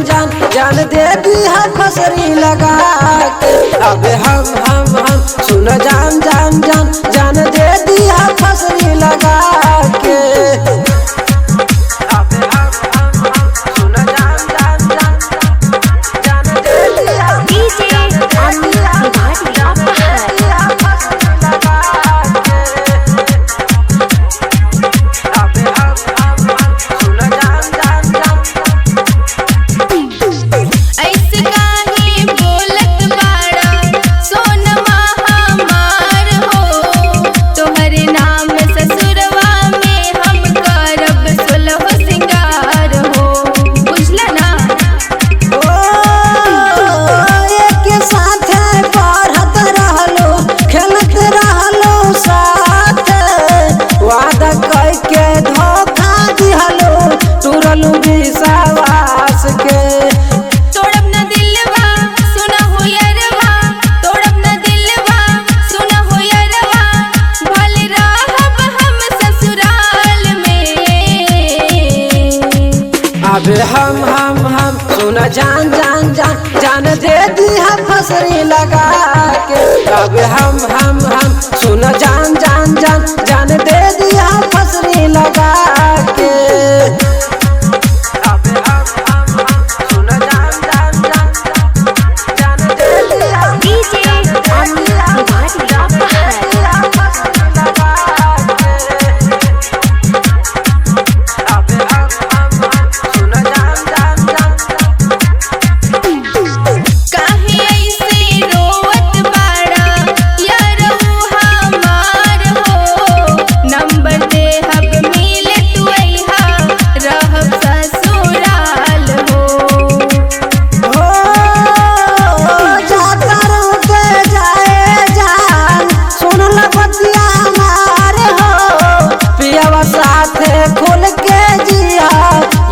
जान जान जान दे दी है फसरी लगा के। अब हम सुन जान जान जान जान दे दी है फसरी लगा के। अब हम सुन जान जान जान जान दे दी है फसरी लगा के। अब हम सुन जान जान जान जान दे दी है फसरी लगा के।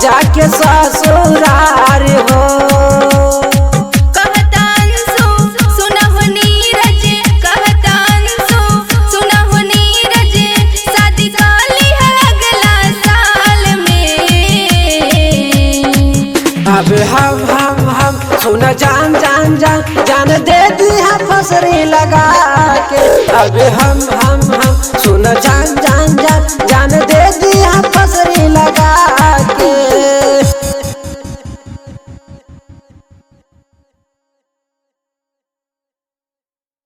जाके ससुरार हो कहतांसु सुनहु नीरज, कहतांसु सुनहु नीरज, शादी काली है अगला साल में। अब हम सुन जान जान जान जान दे दी है फसरी लगा के। अब हम सुन जान जान जान जान